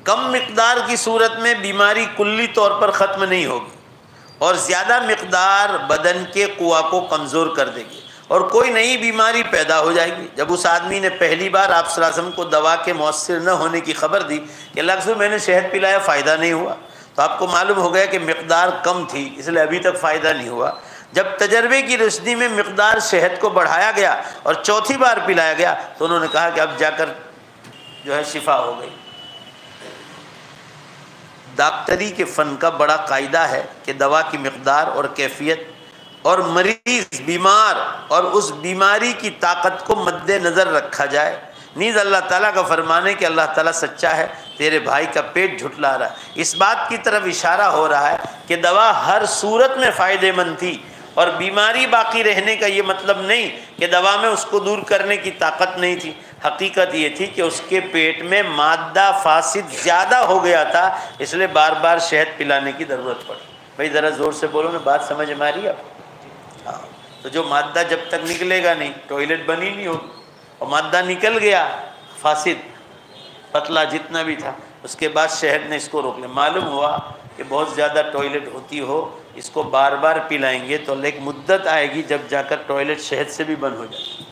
कम मिकदार की सूरत में बीमारी कुल्ली तौर पर ख़त्म नहीं होगी, और ज़्यादा मिकदार बदन के कुआ को कमज़ोर कर देगी और कोई नई बीमारी पैदा हो जाएगी। जब उस आदमी ने पहली बार आप सल्लल्लाहु अलैहि वसल्लम को दवा के मौसर न होने की खबर दी कि अल्लाह के रसूल मैंने शहद पिलाया, फ़ायदा नहीं हुआ, तो आपको मालूम हो गया कि मिकदार कम थी, इसलिए अभी तक फ़ायदा नहीं हुआ। जब तजर्बे की रोशनी में मिकदार शहद को बढ़ाया गया और चौथी बार पिलाया गया तो उन्होंने कहा कि अब जाकर जो है शिफा हो गई। डॉक्टरी के फ़न का बड़ा कायदा है कि दवा की मिकदार और कैफियत और मरीज़ बीमार और उस बीमारी की ताकत को मद्देनज़र रखा जाए। नीज़ अल्लाह ताला का फरमान है कि अल्लाह ताला सच्चा है, तेरे भाई का पेट झुठला रहा है। इस बात की तरफ इशारा हो रहा है कि दवा हर सूरत में फ़ायदेमंद थी, और बीमारी बाकी रहने का ये मतलब नहीं कि दवा में उसको दूर करने की ताकत नहीं थी। हकीकत ये थी कि उसके पेट में मादा फासिद ज़्यादा हो गया था, इसलिए बार बार शहद पिलाने की ज़रूरत पड़ी। भाई ज़रा ज़ोर से बोलो ना, बात समझ में आ रही है आपको? हाँ, तो जो मादा जब तक निकलेगा नहीं, टॉयलेट बनी नहीं होगी, और मादा निकल गया फासिद पतला जितना भी था, उसके बाद शहद ने इसको रोक लिया। मालूम हुआ कि बहुत ज़्यादा टॉयलेट होती हो, इसको बार बार पिलाएंगे तो एक मुद्दत आएगी जब जाकर टॉयलेट शहद से भी बंद हो जाए।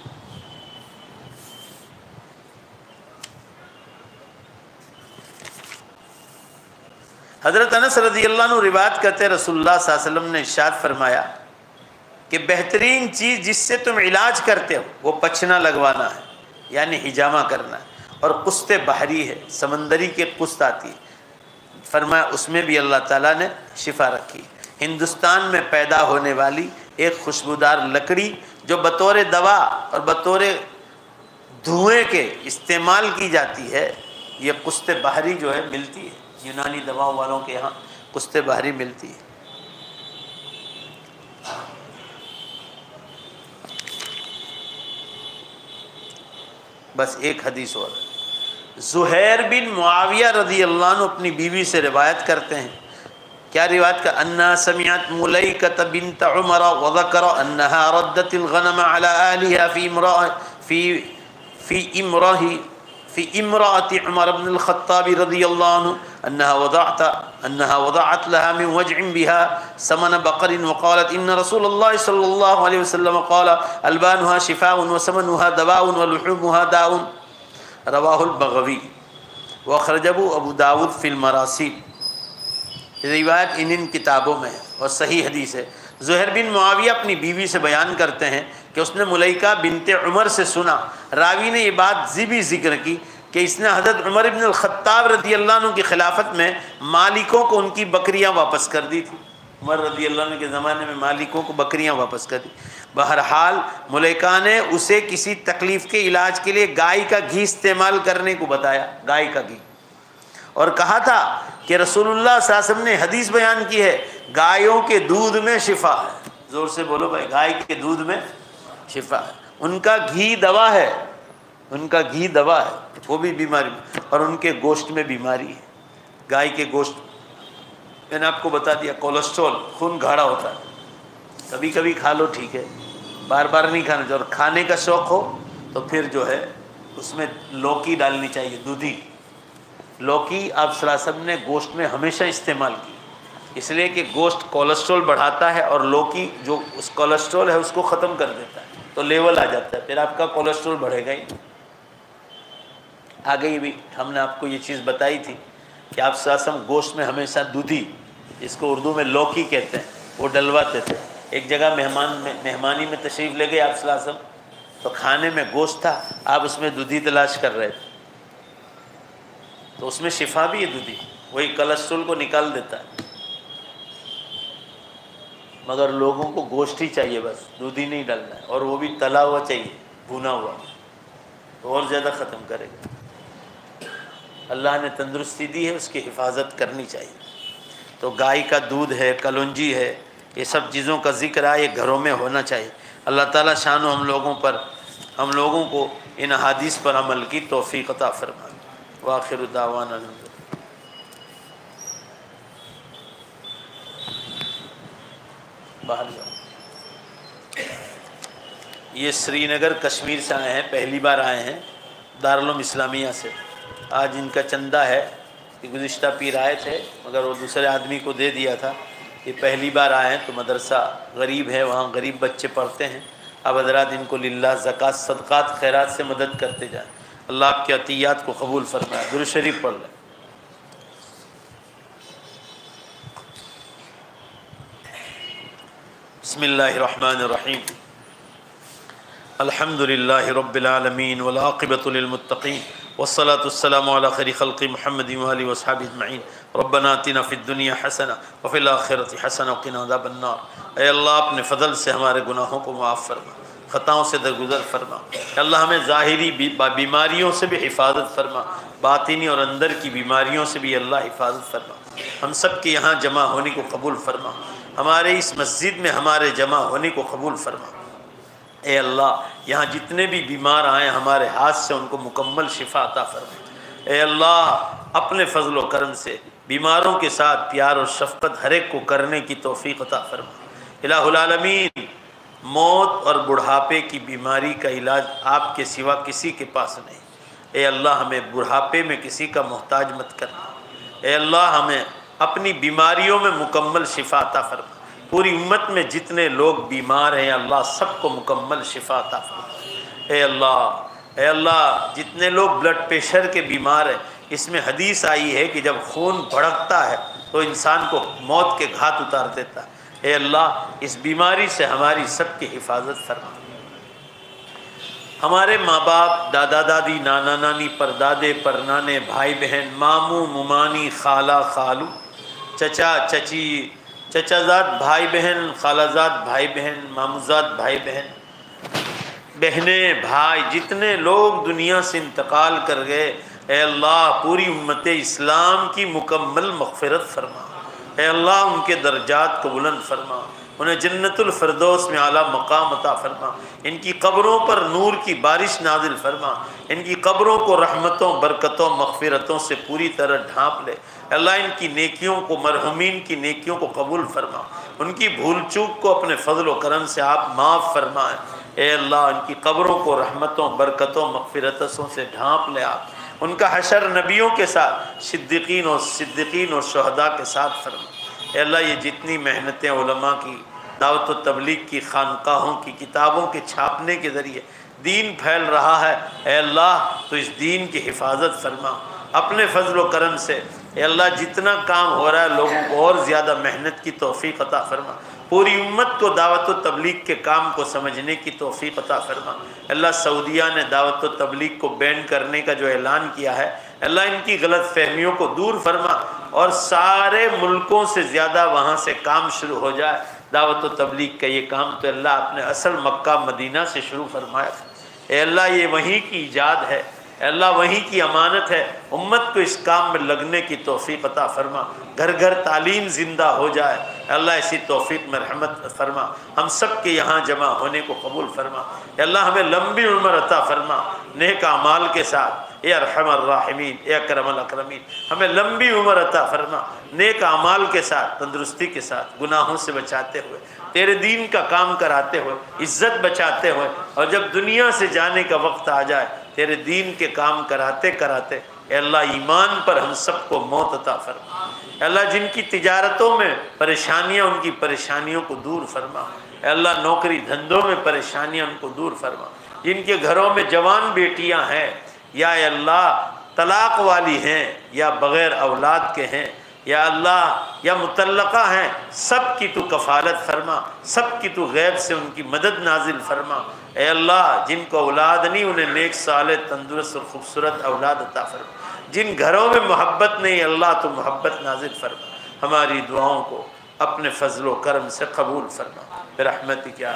हज़रत अनस रज़ियल्लाहु अन्हु रिवायत करते रसूलुल्लाह सल्लल्लाहु अलैहि वसल्लम ने इरशाद फरमाया कि बेहतरीन चीज़ जिससे तुम इलाज करते हो वो पछना लगवाना है, यानी हिजामा करना है, और कुश्ते बहरी है, समंदरी के कुश्त आती है। फरमाया उसमें भी अल्लाह ताला ने शिफा रखी। हिंदुस्तान में पैदा होने वाली एक खुशबूदार लकड़ी जो बतौर दवा और बतौर धुएँ के इस्तेमाल की जाती है, ये कुश्ते बहरी जो है मिलती है। यूनानी दवाओं वालों के यहाँ कुश्ते बहरी मिलती है। बस एक हदीस और, ज़ुहैर बिन मुआविया रज़ी अल्लाह अन्हु अपनी बीवी से रिवायत करते हैं। क्या रिवायत का? अन्ना समिअत मुलैकत बिन्त उमर व ज़करा अन्नहा रद्दतिल गनम अला अहलिहा फ़ी इम्राअति उमर इब्न अल-ख़त्ताब रज़ियल्लाहु अन्हु अन्नहा वदअत लहा मिन वज'इन बिहा समन बक़रिन व क़ालत इन्न रसूलल्लाह सल्लल्लाहु अलैहि वसल्लम क़ाल अलबानुहा शिफ़ाउन व समनुहा दवाउन व लुहूमुहा दाउन। रवाहुल बग़वी व अख़रजहु अबू दाऊद फ़िल मरासील। रिवायत इन किताबों में है और सही हदीस है। ज़ुहैर बिन मुआविया अपनी बीवी से बयान करते हैं कि उसने मुलैका बिनते उमर से सुना। रावी ने ये बात भी जिक्र की कि इसने हज़रत उमर इब्न अल-ख़त्ताब रज़ियल्लाहु अन्हु की खिलाफत में मालिकों को उनकी बकरियां वापस कर दी थी। उमर रज़ियल्लाहु अन्हु के ज़माने में मालिकों को बकरियां वापस कर दी। बहरहाल मुलैका ने उसे किसी तकलीफ़ के इलाज के लिए गाय का घी इस्तेमाल करने को बताया, गाय का घी, और कहा था कि रसूलुल्लाह सल्लल्लाहु अलैहि वसल्लम ने हदीस बयान की है, गायों के दूध में शिफा है। ज़ोर से बोलो भाई, गाय के दूध में शिफा है। उनका घी दवा है, उनका घी दवा है, वो भी बीमारी में, और उनके गोश्त में बीमारी है। गाय के गोश्त, मैंने आपको बता दिया, कोलेस्ट्रॉल, खून गाढ़ा होता है। कभी कभी खा लो ठीक है, बार बार नहीं खाना चाहिए। और खाने का शौक़ हो तो फिर जो है उसमें लौकी डालनी चाहिए, दूधी लौकी। आप सल्लल्लाहु अलैहि वसल्लम ने गोश्त में हमेशा इस्तेमाल की, इसलिए कि गोश्त कोलेस्ट्रॉल बढ़ाता है और लौकी जो उस कोलेस्ट्रॉल है उसको ख़त्म कर देता है, तो लेवल आ जाता है, फिर आपका कोलेस्ट्रॉल बढ़ेगा ही। आगे भी हमने आपको ये चीज़ बताई थी कि आप सल्लल्लाहु अलैहि वसल्लम गोश्त में हमेशा दूधी, इसको उर्दू में लौकी कहते हैं, वो डलवाते थे। एक जगह मेहमानी में तशरीफ़ ले गए आप सल्लल्लाहु अलैहि वसल्लम, तो खाने में गोश्त था, आप उसमें दूधी तलाश कर रहे थे, तो उसमें शिफा भी है दूधी, वही कोलेस्ट्रॉल को निकाल देता है। मगर लोगों को गोश्त ही चाहिए, बस दूधी नहीं डालना है, और वो भी तला हुआ चाहिए, भुना हुआ, तो और ज़्यादा ख़त्म करेगा। अल्लाह ने तंदुरुस्ती दी है, उसकी हिफाजत करनी चाहिए। तो गाय का दूध है, कलौंजी है, ये सब चीज़ों का ज़िक्र है, ये घरों में होना चाहिए। अल्लाह ताला शान हम लोगों को इन अहादीस पर अमल की तौफ़ीक़ अता फ़रमाए। व आखिर दावाना बाहर जाओ। ये श्रीनगर कश्मीर से आए हैं, पहली बार आए हैं दारुल इस्लामिया से। आज इनका चंदा है कि गुज़िश्ता पीर आए थे मगर वो दूसरे आदमी को दे दिया था। ये पहली बार आए हैं, तो मदरसा गरीब है, वहाँ गरीब बच्चे पढ़ते हैं। अब हज़रात इनको लिल्लाह ज़कात सदक़ात खैरात से मदद करते जाएँ। अल्लाह आपके अतियात को कबूल फरमाए। दुरूद शरीफ पढ़ लें। बिस्मिल्लाहिर्रहमानिर्रहीम। अल्हम्दुलिल्लाहि रब्बिल आलमीन वल आक़िबतु लिल मुत्तक़ीन वस्सलातु वस्सलामु अला खैरि ख़ल्क़ि मुहम्मदिन व आलिहि व अस्हाबिहि अजमईन। रब्बना आतिना फ़िद दुनिया हसना व फ़िल आख़िरति हसना व क़िना अज़ाबन नार। ऐ अल्लाह, अपने फ़ज़ल से हमारे गुनाहों को माफ़ फरमा, ख़ताओं से दरगुज़र फरमा। अल्लाह हमें ज़ाहिरी बीमारियों से भी हिफाजत फरमा, बातिनी और अंदर की बीमारियों से भी अल्लाह हिफाजत फरमा। हम सब के यहाँ जमा होने को कबूल फरमा, हमारे इस मस्जिद में हमारे जमा होने को कबूल फरमा। ए अल्लाह, यहाँ जितने भी बीमार आए हमारे हाथ से उनको मुकम्मल शिफा अता फरमा। ए अल्लाह, अपने फ़ज़ल व करम से बीमारों के साथ प्यार और शफ़क़त हर एक को करने की तौफ़ीक़ अता फरमा। इलाहुल आलमीन, मौत और बुढ़ापे की बीमारी का इलाज आपके सिवा किसी के पास नहीं। ए अल्लाह, हमें बुढ़ापे में किसी का मोहताज मत करना। ए अल्लाह, हमें अपनी बीमारियों में मुकम्मल शिफा अता फरमा। पूरी उम्मत में जितने लोग बीमार हैं अल्लाह सबको मुकम्मल शिफा अता फरमा। ए अल्लाह, जितने लोग ब्लड प्रेशर के बीमार हैं, इसमें हदीस आई है कि जब खून भड़कता है तो इंसान को मौत के घात उतार देता है। ए अल्लाह, इस बीमारी से हमारी सबकी हिफाजत फरमा। हमारे माँ बाप, दादा दादी, नाना नानी, परदादे परनाने, भाई बहन, मामू मुमानी, खाला खालू, चचा चची, चचाजाद भाई बहन, खालाजाद भाई बहन, मामूजाद भाई बहन, बहनें भाई, जितने लोग दुनिया से इंतकाल कर गए, ए अल्लाह, पूरी उम्मत इस्लाम की मुकम्मल मग़फ़िरत फरमा। ए अल्लाह, उनके दर्जात को बुलंद फरमा, उन्हें जन्नतुल फ़िरदौस में आला मकाम अता फरमा। इनकी कब्रों पर नूर की बारिश नाजिल फरमा। इनकी कब्रों को रहमतों, बरकतों, मग़फ़िरतों से पूरी तरह ढाँप ले। अल्लाह, इनकी नेकियों को, मरहुमीन की नेकियों को कबूल फरमा। उनकी भूल चूक को अपने फ़ज़ल व करम से आप माफ़ फरमाएँ। ए अल्लाह, इनकी कब्रों को रहमतों, बरकतों, मग़फ़िरतों से ढाँप ले आप। उनका हशर नबियों के साथ, सिद्दीकीन और शहदा के साथ फरमा। ए अल्लाह, ये जितनी मेहनतें उलमा की, दावत व तबलीग की, खानकाहों की, किताबों के छापने के ज़रिए दीन फैल रहा है, ए अल्लाह तो इस दीन की हिफाजत फरमा अपने फजल व करम से। ए अल्लाह, जितना काम हो रहा है लोगों को और ज़्यादा मेहनत की तौफीक अता फरमा। पूरी उम्मत को दावत व तबलीग के काम को समझने की तौफीक अता फरमा। अल्लाह, सऊदिया ने दावत व तबलीग को बैन करने का जो ऐलान किया है, अल्लाह इनकी गलत फहमियों को दूर फरमा और सारे मुल्कों से ज़्यादा वहाँ से काम शुरू हो जाए दावत व तबलीग का ये काम। तो अल्लाह अपने असल मक्का मदीना से शुरू फरमाया। ए अल्लाह, ये वहीं की ईजाद है, अल्लाह वहीं की अमानत है। उम्मत को इस काम में लगने की तौफीक अता फरमा। घर घर तालीम ज़िंदा हो जाए। अल्लाह, ऐसी तौफीक में रहमत फरमा। हम सब के यहाँ जमा होने को कबूल फरमा। अल्लाह, हमें लंबी उम्र अता फरमा नेक अमाल के साथ। ए अरहमर राहिमीन, ए अकरमल अकरमीन, हमें लंबी उम्र अता फरमा नेक अमाल के साथ, तंदुरुस्ती के साथ, गुनाहों से बचाते हुए, तेरे दीन का काम कराते हुए, इज़्ज़त बचाते हुए, और जब दुनिया से जाने का वक्त आ जाए तेरे दीन के काम कराते कराते अल्लाह ईमान पर हम सबको मौत अता फरमा। अल्लाह, जिनकी तिजारतों में परेशानियाँ, उनकी परेशानियों को दूर फरमा। अल्लाह, नौकरी धंधों में परेशानियाँ उनको दूर फरमा। जिनके घरों में जवान बेटियाँ हैं या अल्लाह तलाक वाली हैं या बग़ैर औलाद के हैं या अल्लाह या मुतल्लक़ा हैं, सब की तू कफ़ालत फरमा, सब की तू गैब से उनकी मदद नाजिल फरमा। ए अल्लाह, जिनको औलाद नहीं उन्हें नेक साले तंदुरुस्त और ख़ूबसूरत औलाद अता फरमा। जिन घरों में मोहब्बत नहीं अल्लाह तो मोहब्बत नाजिल फरमा। हमारी दुआओं को अपने फजल व करम से कबूल फरमा। रहमतिक या